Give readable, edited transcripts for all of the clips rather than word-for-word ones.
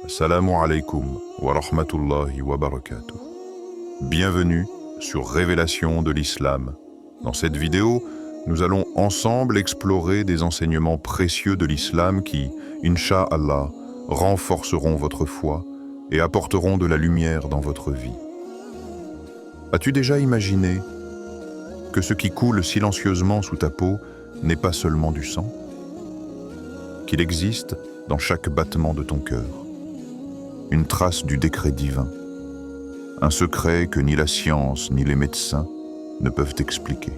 Assalamu alaikum wa rahmatullahi wa barakatuh. Bienvenue sur Révélation de l'Islam. Dans cette vidéo, nous allons ensemble explorer des enseignements précieux de l'Islam qui, Inch'Allah, renforceront votre foi et apporteront de la lumière dans votre vie. As-tu déjà imaginé que ce qui coule silencieusement sous ta peau n'est pas seulement du sang? Qu'il existe dans chaque battement de ton cœur une trace du décret divin, un secret que ni la science ni les médecins ne peuvent expliquer.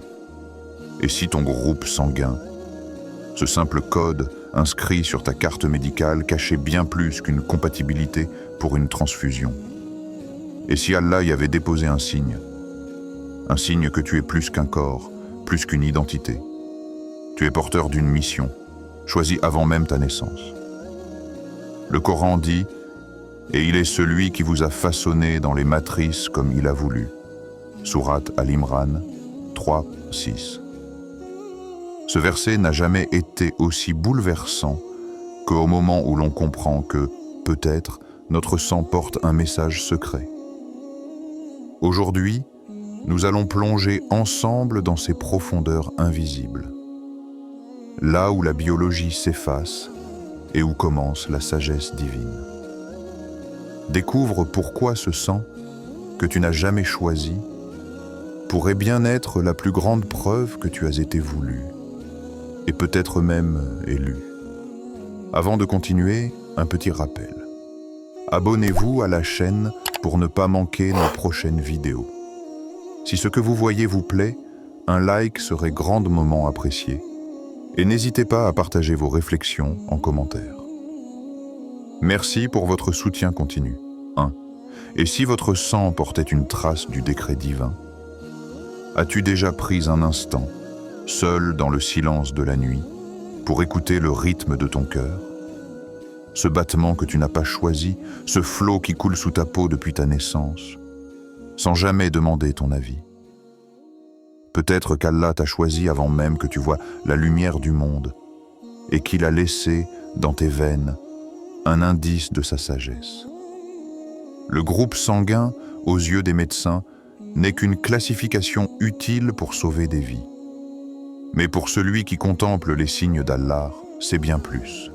Et si ton groupe sanguin, ce simple code inscrit sur ta carte médicale, cachait bien plus qu'une compatibilité pour une transfusion? Et si Allah y avait déposé un signe que tu es plus qu'un corps, plus qu'une identité? Tu es porteur d'une mission, choisie avant même ta naissance. Le Coran dit: et il est celui qui vous a façonné dans les matrices comme il a voulu. Sourate Al-Imran 3:6. Ce verset n'a jamais été aussi bouleversant qu'au moment où l'on comprend que, peut-être, notre sang porte un message secret. Aujourd'hui, nous allons plonger ensemble dans ces profondeurs invisibles, là où la biologie s'efface et où commence la sagesse divine. Découvre pourquoi ce sang, que tu n'as jamais choisi, pourrait bien être la plus grande preuve que tu as été voulu, et peut-être même élu. Avant de continuer, un petit rappel. Abonnez-vous à la chaîne pour ne pas manquer nos prochaines vidéos. Si ce que vous voyez vous plaît, un like serait grandement apprécié. Et n'hésitez pas à partager vos réflexions en commentaire. Merci pour votre soutien continu. 1. Et si votre sang portait une trace du décret divin? As-tu déjà pris un instant, seul dans le silence de la nuit, pour écouter le rythme de ton cœur? Ce battement que tu n'as pas choisi, ce flot qui coule sous ta peau depuis ta naissance, sans jamais demander ton avis. Peut-être qu'Allah t'a choisi avant même que tu vois la lumière du monde, et qu'il a laissé dans tes veines un indice de sa sagesse. Le groupe sanguin, aux yeux des médecins, n'est qu'une classification utile pour sauver des vies. Mais pour celui qui contemple les signes d'Allah, c'est bien plus.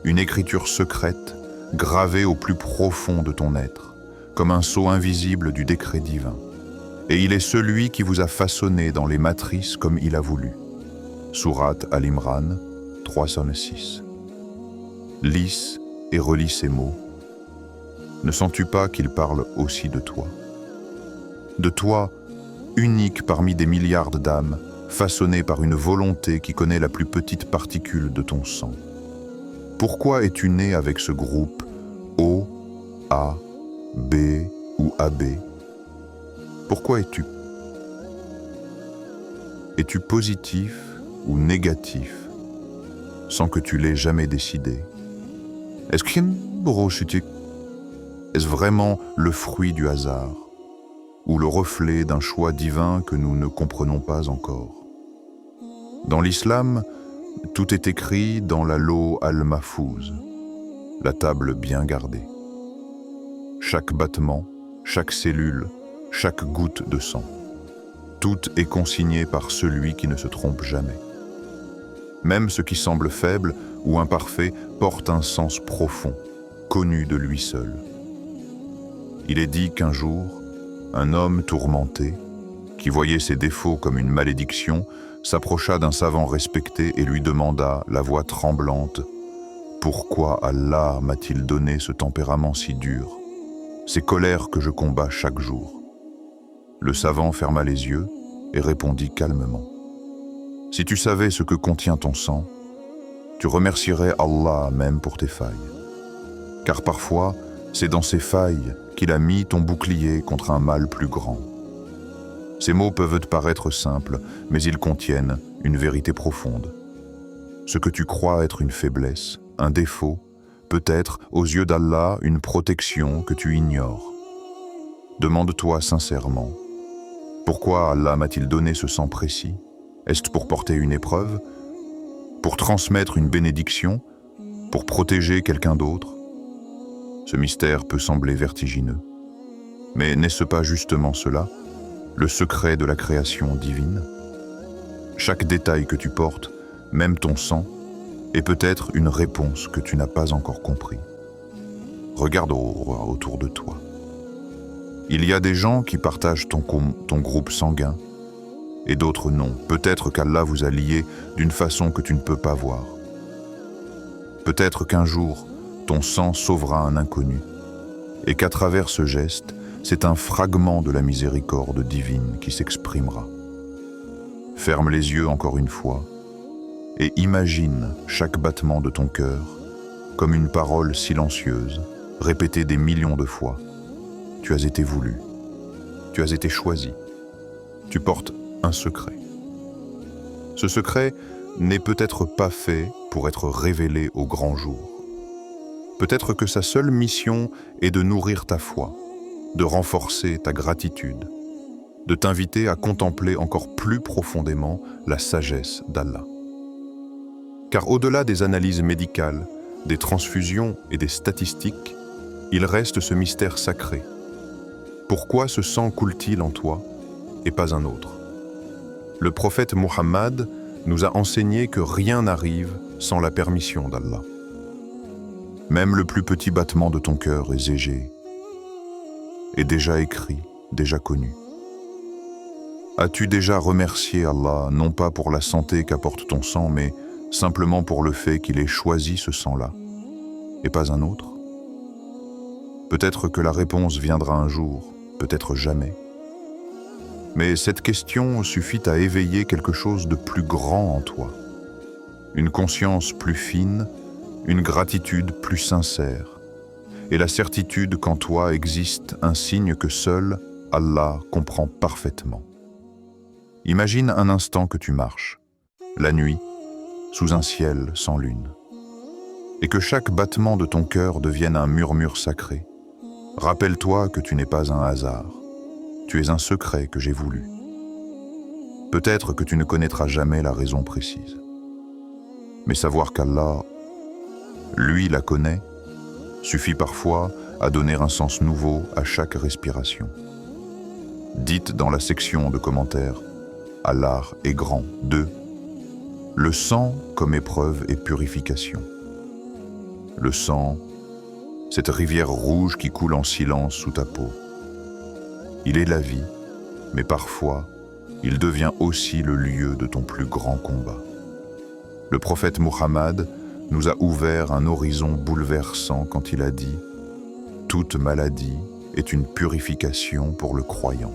Une écriture secrète, gravée au plus profond de ton être, comme un sceau invisible du décret divin. Et il est celui qui vous a façonné dans les matrices comme il a voulu. Sourate Al-Imran 3:6. Lis et relis ces mots. Ne sens-tu pas qu'ils parlent aussi de toi? De toi, unique parmi des milliards d'âmes, façonné par une volonté qui connaît la plus petite particule de ton sang. Pourquoi es-tu né avec ce groupe O, A, B ou AB? Pourquoi es-tu positif ou négatif sans que tu l'aies jamais décidé? Est-ce vraiment le fruit du hasard ou le reflet d'un choix divin que nous ne comprenons pas encore? Dans l'islam, tout est écrit dans la Law al-Mahfouz, la table bien gardée. Chaque battement, chaque cellule, chaque goutte de sang, tout est consigné par celui qui ne se trompe jamais. Même ce qui semble faible ou imparfait porte un sens profond, connu de lui seul. Il est dit qu'un jour, un homme tourmenté, qui voyait ses défauts comme une malédiction, s'approcha d'un savant respecté et lui demanda, la voix tremblante: « Pourquoi Allah m'a-t-il donné ce tempérament si dur, ces colères que je combats chaque jour ?» Le savant ferma les yeux et répondit calmement: « Si tu savais ce que contient ton sang, tu remercierais Allah même pour tes failles. Car parfois, c'est dans ces failles qu'il a mis ton bouclier contre un mal plus grand. » Ces mots peuvent te paraître simples, mais ils contiennent une vérité profonde. Ce que tu crois être une faiblesse, un défaut, peut être, aux yeux d'Allah, une protection que tu ignores. Demande-toi sincèrement: pourquoi Allah m'a-t-il donné ce sang précis? Est-ce pour porter une épreuve? Pour transmettre une bénédiction? Pour protéger quelqu'un d'autre? Ce mystère peut sembler vertigineux. Mais n'est-ce pas justement cela, le secret de la création divine? Chaque détail que tu portes, même ton sang, est peut-être une réponse que tu n'as pas encore compris. Regarde autour de toi. Il y a des gens qui partagent ton groupe sanguin, et d'autres non. Peut-être qu'Allah vous a liés d'une façon que tu ne peux pas voir. Peut-être qu'un jour, ton sang sauvera un inconnu, et qu'à travers ce geste, c'est un fragment de la miséricorde divine qui s'exprimera. Ferme les yeux encore une fois, et imagine chaque battement de ton cœur comme une parole silencieuse, répétée des millions de fois. Tu as été voulu, tu as été choisi, tu portes un secret. Ce secret n'est peut-être pas fait pour être révélé au grand jour. Peut-être que sa seule mission est de nourrir ta foi, de renforcer ta gratitude, de t'inviter à contempler encore plus profondément la sagesse d'Allah. Car au-delà des analyses médicales, des transfusions et des statistiques, il reste ce mystère sacré. Pourquoi ce sang coule-t-il en toi et pas un autre? Le prophète Muhammad nous a enseigné que rien n'arrive sans la permission d'Allah. Même le plus petit battement de ton cœur est zégé, est déjà écrit, déjà connu. As-tu déjà remercié Allah, non pas pour la santé qu'apporte ton sang, mais simplement pour le fait qu'il ait choisi ce sang-là, et pas un autre? Peut-être que la réponse viendra un jour, peut-être jamais. Mais cette question suffit à éveiller quelque chose de plus grand en toi. Une conscience plus fine, une gratitude plus sincère, et la certitude qu'en toi existe un signe que seul Allah comprend parfaitement. Imagine un instant que tu marches, la nuit, sous un ciel sans lune, et que chaque battement de ton cœur devienne un murmure sacré. Rappelle-toi que tu n'es pas un hasard, tu es un secret que j'ai voulu. Peut-être que tu ne connaîtras jamais la raison précise, mais savoir qu'Allah, lui, la connaît, suffit parfois à donner un sens nouveau à chaque respiration. Dites dans la section de commentaires, Allah est grand. 2. Le sang comme épreuve et purification. Le sang, cette rivière rouge qui coule en silence sous ta peau. Il est la vie, mais parfois, il devient aussi le lieu de ton plus grand combat. Le prophète Muhammad nous a ouvert un horizon bouleversant quand il a dit « Toute maladie est une purification pour le croyant ».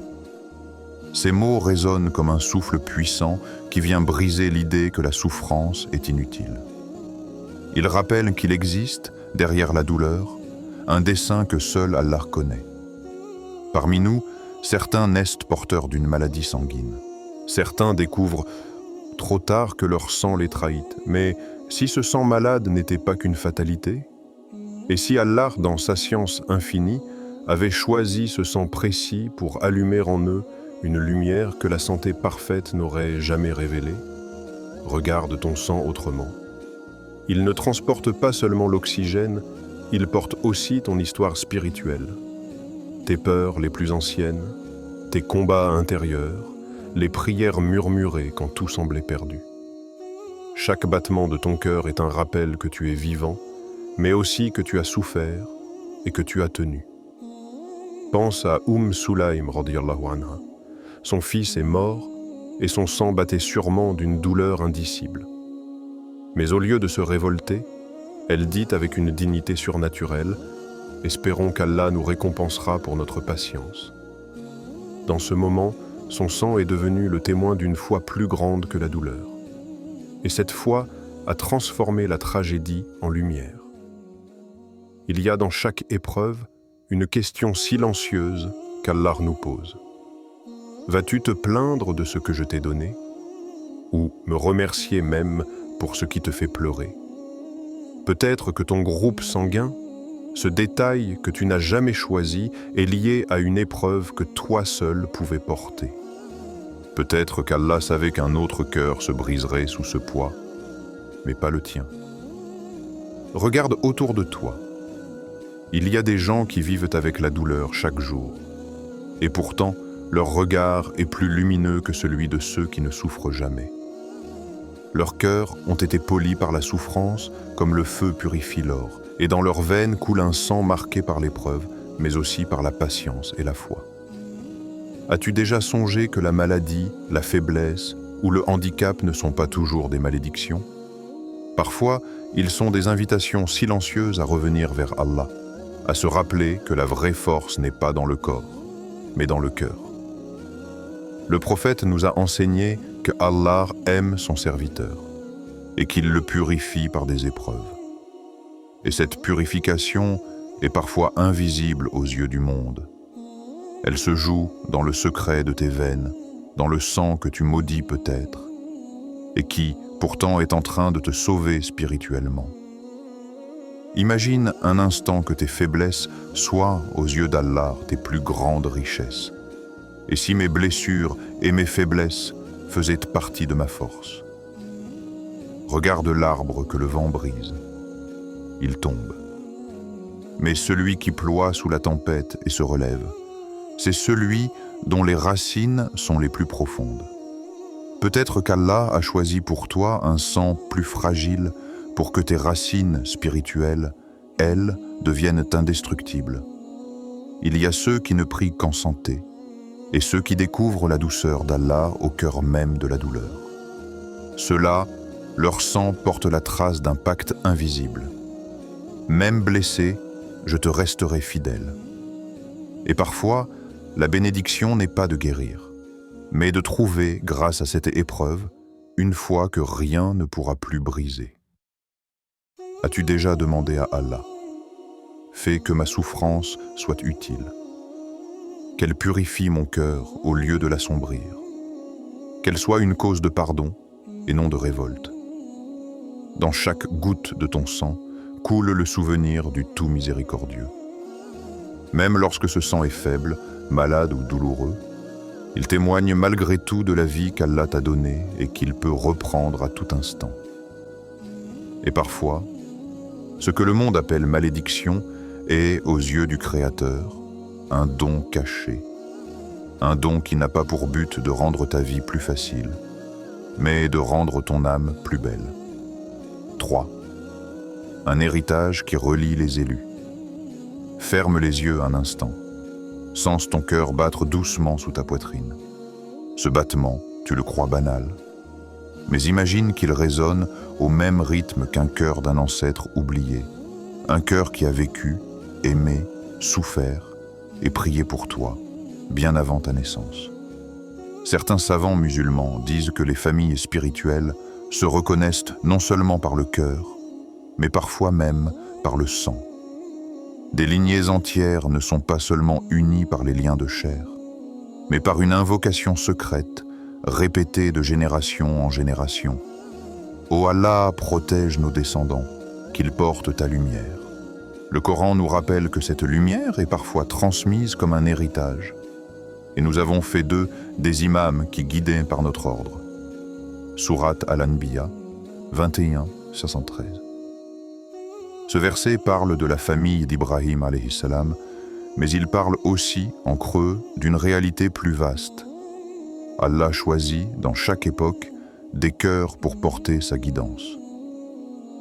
Ces mots résonnent comme un souffle puissant qui vient briser l'idée que la souffrance est inutile. Ils rappellent qu'il existe, derrière la douleur, un dessein que seul Allah connaît. Parmi nous, certains naissent porteurs d'une maladie sanguine. Certains découvrent trop tard que leur sang les trahit. Mais si ce sang malade n'était pas qu'une fatalité, et si Allah, dans sa science infinie, avait choisi ce sang précis pour allumer en eux une lumière que la santé parfaite n'aurait jamais révélée, regarde ton sang autrement. Il ne transporte pas seulement l'oxygène, il porte aussi ton histoire spirituelle, tes peurs les plus anciennes, tes combats intérieurs, les prières murmurées quand tout semblait perdu. Chaque battement de ton cœur est un rappel que tu es vivant, mais aussi que tu as souffert et que tu as tenu. Pense à Sulaym radiyallahu anha. Son fils est mort et son sang battait sûrement d'une douleur indicible. Mais au lieu de se révolter, elle dit avec une dignité surnaturelle « Espérons qu'Allah nous récompensera pour notre patience ». Dans ce moment, son sang est devenu le témoin d'une foi plus grande que la douleur. Et cette foi a transformé la tragédie en lumière. Il y a dans chaque épreuve une question silencieuse qu'Allah nous pose. Vas-tu te plaindre de ce que je t'ai donné? Ou me remercier même pour ce qui te fait pleurer? Peut-être que ton groupe sanguin, ce détail que tu n'as jamais choisi, est lié à une épreuve que toi seul pouvais porter. Peut-être qu'Allah savait qu'un autre cœur se briserait sous ce poids, mais pas le tien. Regarde autour de toi. Il y a des gens qui vivent avec la douleur chaque jour, et pourtant, leur regard est plus lumineux que celui de ceux qui ne souffrent jamais. Leurs cœurs ont été polis par la souffrance comme le feu purifie l'or, et dans leurs veines coule un sang marqué par l'épreuve, mais aussi par la patience et la foi. As-tu déjà songé que la maladie, la faiblesse ou le handicap ne sont pas toujours des malédictions? Parfois, ils sont des invitations silencieuses à revenir vers Allah, à se rappeler que la vraie force n'est pas dans le corps, mais dans le cœur. Le prophète nous a enseigné que Allah aime son serviteur et qu'il le purifie par des épreuves. Et cette purification est parfois invisible aux yeux du monde. Elle se joue dans le secret de tes veines, dans le sang que tu maudis peut-être, et qui, pourtant, est en train de te sauver spirituellement. Imagine un instant que tes faiblesses soient, aux yeux d'Allah, tes plus grandes richesses. Et si mes blessures et mes faiblesses faisaient partie de ma force? Regarde l'arbre que le vent brise. Il tombe. Mais celui qui ploie sous la tempête et se relève, c'est celui dont les racines sont les plus profondes. Peut-être qu'Allah a choisi pour toi un sang plus fragile pour que tes racines spirituelles, elles, deviennent indestructibles. Il y a ceux qui ne prient qu'en santé, et ceux qui découvrent la douceur d'Allah au cœur même de la douleur. Ceux-là, leur sang porte la trace d'un pacte invisible. Même blessé, je te resterai fidèle. Et parfois, la bénédiction n'est pas de guérir, mais de trouver, grâce à cette épreuve, une foi que rien ne pourra plus briser. As-tu déjà demandé à Allah, « Fais que ma souffrance soit utile, qu'elle purifie mon cœur au lieu de l'assombrir, qu'elle soit une cause de pardon et non de révolte. Dans chaque goutte de ton sang coule le souvenir du tout miséricordieux. Même lorsque ce sang est faible, malade ou douloureux, il témoigne malgré tout de la vie qu'Allah t'a donnée et qu'il peut reprendre à tout instant. Et parfois, ce que le monde appelle malédiction est, aux yeux du Créateur, un don caché, un don qui n'a pas pour but de rendre ta vie plus facile, mais de rendre ton âme plus belle. 3. Un héritage qui relie les élus. Ferme les yeux un instant. Sens ton cœur battre doucement sous ta poitrine. Ce battement, tu le crois banal, mais imagine qu'il résonne au même rythme qu'un cœur d'un ancêtre oublié, un cœur qui a vécu, aimé, souffert et prié pour toi, bien avant ta naissance. Certains savants musulmans disent que les familles spirituelles se reconnaissent non seulement par le cœur, mais parfois même par le sang. Des lignées entières ne sont pas seulement unies par les liens de chair, mais par une invocation secrète, répétée de génération en génération. Ô Allah, protège nos descendants, qu'ils portent ta lumière. Le Coran nous rappelle que cette lumière est parfois transmise comme un héritage, et nous avons fait d'eux des imams qui guidaient par notre ordre. Sourate Al-Anbiya, 21-513. Ce verset parle de la famille d'Ibrahim alayhi salam, mais il parle aussi, en creux, d'une réalité plus vaste. Allah choisit, dans chaque époque, des cœurs pour porter sa guidance.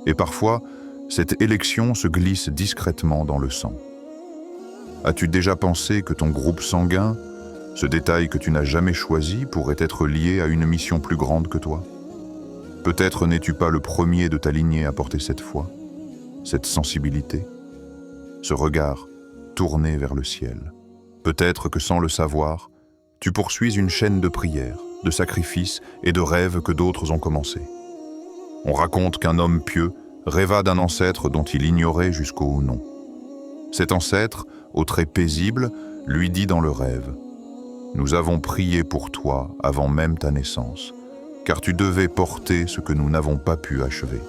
Et parfois, cette élection se glisse discrètement dans le sang. As-tu déjà pensé que ton groupe sanguin, ce détail que tu n'as jamais choisi, pourrait être lié à une mission plus grande que toi? Peut-être n'es-tu pas le premier de ta lignée à porter cette foi, cette sensibilité, ce regard tourné vers le ciel. Peut-être que sans le savoir, tu poursuis une chaîne de prières, de sacrifices et de rêves que d'autres ont commencés. On raconte qu'un homme pieux rêva d'un ancêtre dont il ignorait jusqu'au nom. Cet ancêtre, aux traits paisibles, lui dit dans le rêve: « Nous avons prié pour toi avant même ta naissance, car tu devais porter ce que nous n'avons pas pu achever. »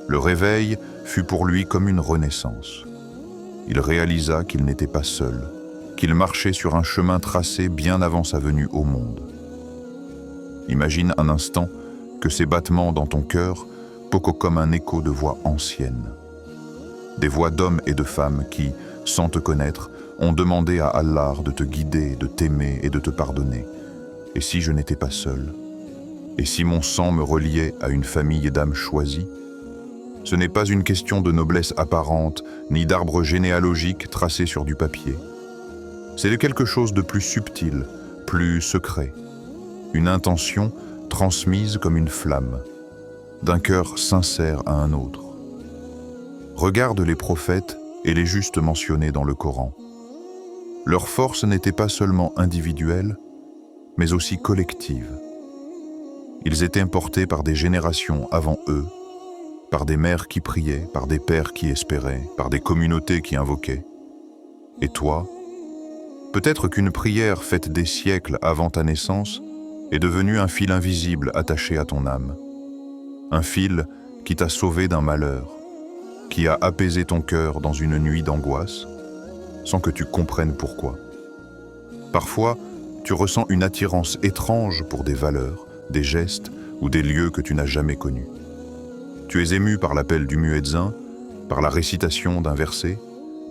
Le réveil fut pour lui comme une renaissance. Il réalisa qu'il n'était pas seul, qu'il marchait sur un chemin tracé bien avant sa venue au monde. Imagine un instant que ces battements dans ton cœur poquent comme un écho de voix ancienne. des voix d'hommes et de femmes qui, sans te connaître, ont demandé à Allah de te guider, de t'aimer et de te pardonner. Et si je n'étais pas seul? Et si mon sang me reliait à une famille d'âmes choisies? Ce n'est pas une question de noblesse apparente, ni d'arbre généalogique tracé sur du papier. C'est de quelque chose de plus subtil, plus secret. Une intention transmise comme une flamme, d'un cœur sincère à un autre. Regarde les prophètes et les justes mentionnés dans le Coran. Leur force n'était pas seulement individuelle, mais aussi collective. Ils étaient portés par des générations avant eux, par des mères qui priaient, par des pères qui espéraient, par des communautés qui invoquaient. Et toi, peut-être qu'une prière faite des siècles avant ta naissance est devenue un fil invisible attaché à ton âme. Un fil qui t'a sauvé d'un malheur, qui a apaisé ton cœur dans une nuit d'angoisse, sans que tu comprennes pourquoi. Parfois, tu ressens une attirance étrange pour des valeurs, des gestes ou des lieux que tu n'as jamais connus. Tu es ému par l'appel du muezzin, par la récitation d'un verset,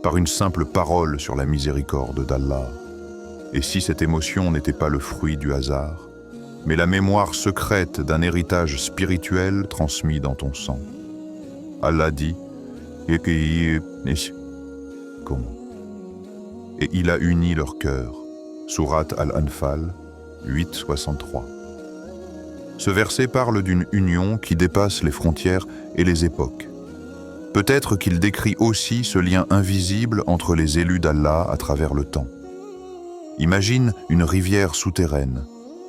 par une simple parole sur la miséricorde d'Allah. Et si cette émotion n'était pas le fruit du hasard, mais la mémoire secrète d'un héritage spirituel transmis dans ton sang? Allah dit, comment? Et il a uni leur cœur. Sourate Al-Anfal 8:63. Ce verset parle d'une union qui dépasse les frontières et les époques. Peut-être qu'il décrit aussi ce lien invisible entre les élus d'Allah à travers le temps. Imagine une rivière souterraine,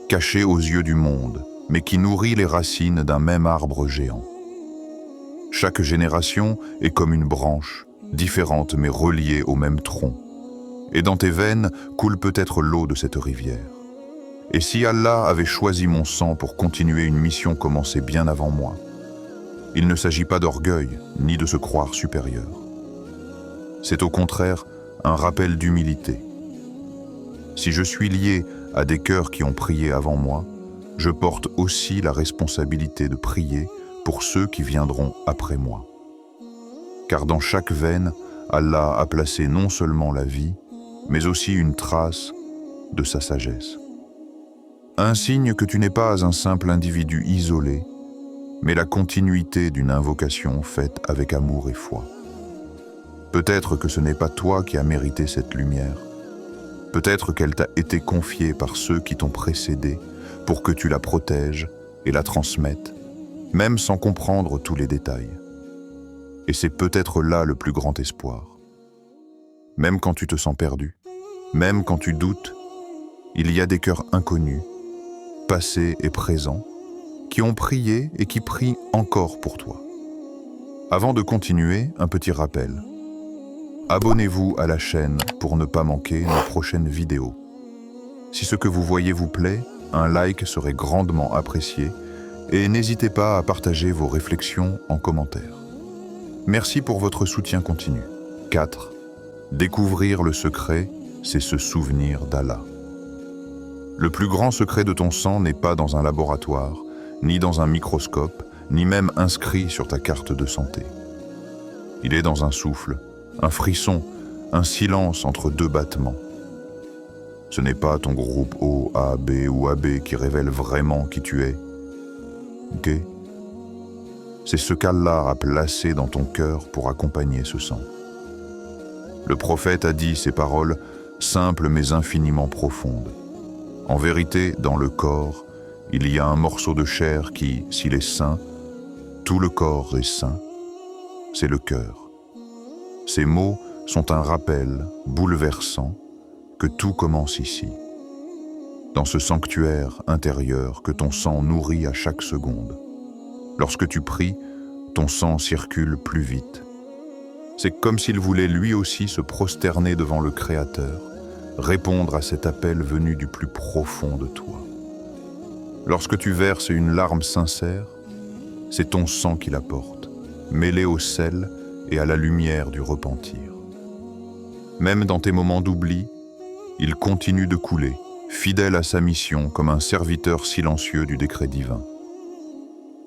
cachée aux yeux du monde, mais qui nourrit les racines d'un même arbre géant. Chaque génération est comme une branche, différente mais reliée au même tronc. Et dans tes veines coule peut-être l'eau de cette rivière. Et si Allah avait choisi mon sang pour continuer une mission commencée bien avant moi? Il ne s'agit pas d'orgueil, ni de se croire supérieur. C'est au contraire un rappel d'humilité. Si je suis lié à des cœurs qui ont prié avant moi, je porte aussi la responsabilité de prier pour ceux qui viendront après moi. Car dans chaque veine, Allah a placé non seulement la vie, mais aussi une trace de sa sagesse. Un signe que tu n'es pas un simple individu isolé, mais la continuité d'une invocation faite avec amour et foi. Peut-être que ce n'est pas toi qui as mérité cette lumière. Peut-être qu'elle t'a été confiée par ceux qui t'ont précédé pour que tu la protèges et la transmettes, même sans comprendre tous les détails. Et c'est peut-être là le plus grand espoir. Même quand tu te sens perdu, même quand tu doutes, il y a des cœurs inconnus, passés et présents, qui ont prié et qui prient encore pour toi. Avant de continuer, un petit rappel. Abonnez-vous à la chaîne pour ne pas manquer nos prochaines vidéos. Si ce que vous voyez vous plaît, un like serait grandement apprécié et n'hésitez pas à partager vos réflexions en commentaire. Merci pour votre soutien continu. 4. Découvrir le secret, c'est se souvenir d'Allah. Le plus grand secret de ton sang n'est pas dans un laboratoire, ni dans un microscope, ni même inscrit sur ta carte de santé. Il est dans un souffle, un frisson, un silence entre deux battements. Ce n'est pas ton groupe O, A, B ou AB qui révèle vraiment qui tu es. Ok? C'est ce qu'Allah a placé dans ton cœur pour accompagner ce sang. Le prophète a dit ces paroles simples mais infiniment profondes. En vérité, dans le corps, il y a un morceau de chair qui, s'il est sain, tout le corps est sain, c'est le cœur. Ces mots sont un rappel bouleversant que tout commence ici, dans ce sanctuaire intérieur que ton sang nourrit à chaque seconde. Lorsque tu pries, ton sang circule plus vite. C'est comme s'il voulait lui aussi se prosterner devant le Créateur, répondre à cet appel venu du plus profond de toi. Lorsque tu verses une larme sincère, c'est ton sang qui la porte, mêlé au sel et à la lumière du repentir. Même dans tes moments d'oubli, il continue de couler, fidèle à sa mission comme un serviteur silencieux du décret divin.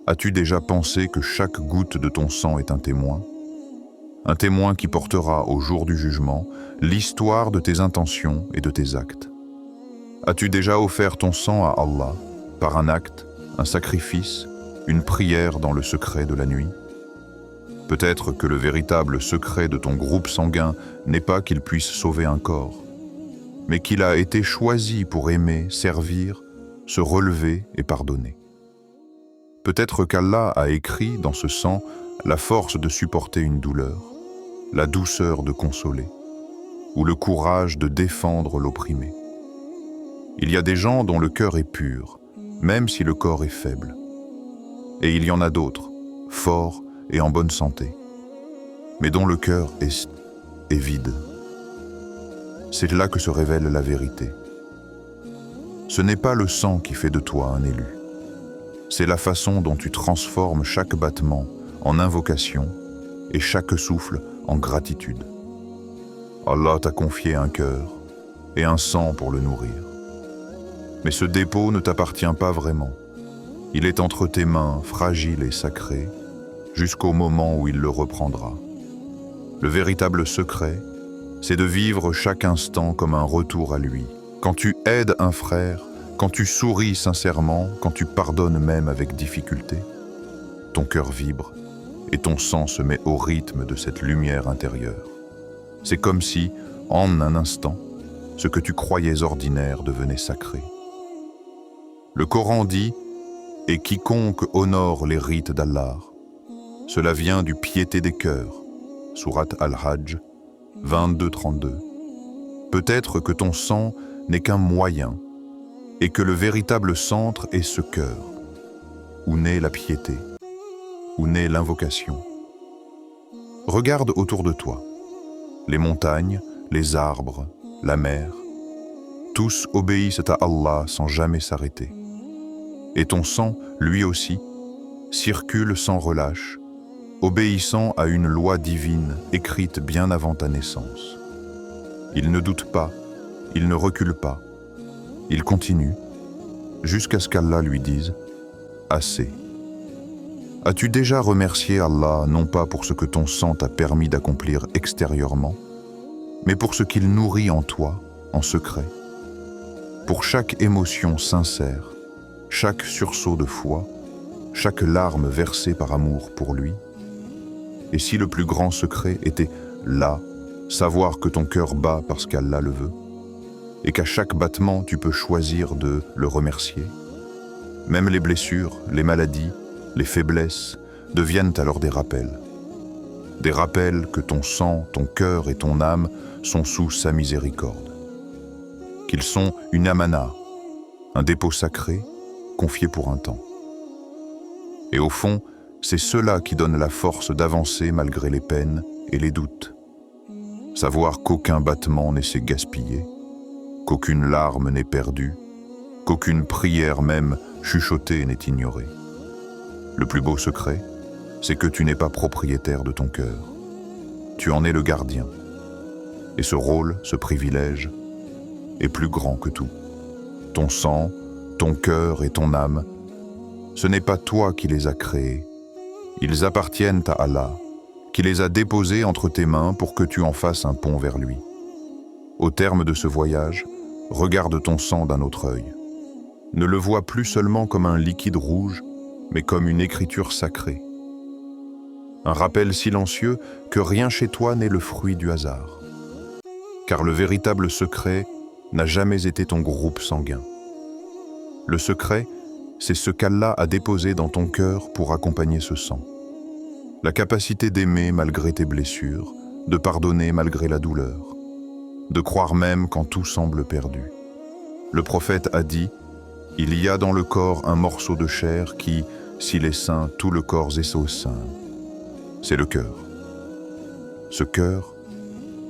As-tu déjà pensé que chaque goutte de ton sang est un témoin? un témoin qui portera au jour du jugement l'histoire de tes intentions et de tes actes. As-tu déjà offert ton sang à Allah par un acte, un sacrifice, une prière dans le secret de la nuit? Peut-être que le véritable secret de ton groupe sanguin n'est pas qu'il puisse sauver un corps, mais qu'il a été choisi pour aimer, servir, se relever et pardonner. Peut-être qu'Allah a écrit dans ce sang la force de supporter une douleur, la douceur de consoler, ou le courage de défendre l'opprimé. Il y a des gens dont le cœur est pur, même si le corps est faible. Et il y en a d'autres, forts et en bonne santé, mais dont le cœur est vide. C'est là que se révèle la vérité. Ce n'est pas le sang qui fait de toi un élu. C'est la façon dont tu transformes chaque battement en invocation et chaque souffle en gratitude. Allah t'a confié un cœur et un sang pour le nourrir. Mais ce dépôt ne t'appartient pas vraiment. Il est entre tes mains, fragile et sacré, jusqu'au moment où il le reprendra. Le véritable secret, c'est de vivre chaque instant comme un retour à lui. Quand tu aides un frère, quand tu souris sincèrement, quand tu pardonnes même avec difficulté, ton cœur vibre et ton sang se met au rythme de cette lumière intérieure. C'est comme si, en un instant, ce que tu croyais ordinaire devenait sacré. Le Coran dit « Et quiconque honore les rites d'Allah », cela vient du piété des cœurs, sourate Al-Hajj 22-32. Peut-être que ton sang n'est qu'un moyen et que le véritable centre est ce cœur, où naît la piété, où naît l'invocation. Regarde autour de toi, les montagnes, les arbres, la mer, tous obéissent à Allah sans jamais s'arrêter. Et ton sang, lui aussi, circule sans relâche, obéissant à une loi divine écrite bien avant ta naissance. Il ne doute pas, il ne recule pas, il continue, jusqu'à ce qu'Allah lui dise « Assez ». As-tu déjà remercié Allah non pas pour ce que ton sang t'a permis d'accomplir extérieurement, mais pour ce qu'il nourrit en toi, en secret? Pour chaque émotion sincère, chaque sursaut de foi, chaque larme versée par amour pour lui? Et si le plus grand secret était là, savoir que ton cœur bat parce qu'Allah le veut, et qu'à chaque battement tu peux choisir de le remercier? Même les blessures, les maladies, les faiblesses deviennent alors des rappels. Des rappels que ton sang, ton cœur et ton âme sont sous sa miséricorde. Qu'ils sont une amana, un dépôt sacré, confié pour un temps. Et au fond, c'est cela qui donne la force d'avancer malgré les peines et les doutes. Savoir qu'aucun battement n'est s'est gaspillé, qu'aucune larme n'est perdue, qu'aucune prière même chuchotée n'est ignorée. Le plus beau secret, c'est que tu n'es pas propriétaire de ton cœur. Tu en es le gardien. Et ce rôle, ce privilège, est plus grand que tout. Ton sang, ton cœur et ton âme, ce n'est pas toi qui les as créés. Ils appartiennent à Allah, qui les a déposés entre tes mains pour que tu en fasses un pont vers lui. Au terme de ce voyage, regarde ton sang d'un autre œil. Ne le vois plus seulement comme un liquide rouge, mais comme une écriture sacrée. Un rappel silencieux que rien chez toi n'est le fruit du hasard. Car le véritable secret n'a jamais été ton groupe sanguin. Le secret, c'est ce qu'Allah a déposé dans ton cœur pour accompagner ce sang. La capacité d'aimer malgré tes blessures, de pardonner malgré la douleur, de croire même quand tout semble perdu. Le prophète a dit « Il y a dans le corps un morceau de chair qui, s'il est sain, tout le corps est sain. » C'est le cœur. Ce cœur,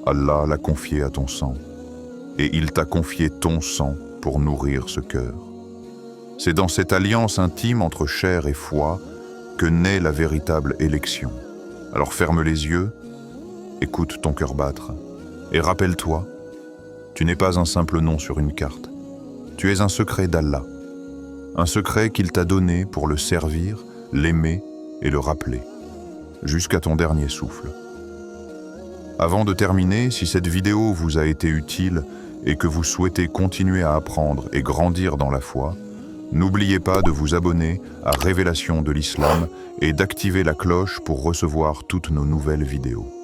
Allah l'a confié à ton sang, et il t'a confié ton sang pour nourrir ce cœur. C'est dans cette alliance intime entre chair et foi que naît la véritable élection. Alors ferme les yeux, écoute ton cœur battre, et rappelle-toi, tu n'es pas un simple nom sur une carte. Tu es un secret d'Allah, un secret qu'il t'a donné pour le servir, l'aimer et le rappeler, jusqu'à ton dernier souffle. Avant de terminer, si cette vidéo vous a été utile et que vous souhaitez continuer à apprendre et grandir dans la foi, n'oubliez pas de vous abonner à Révélation de l'Islam et d'activer la cloche pour recevoir toutes nos nouvelles vidéos.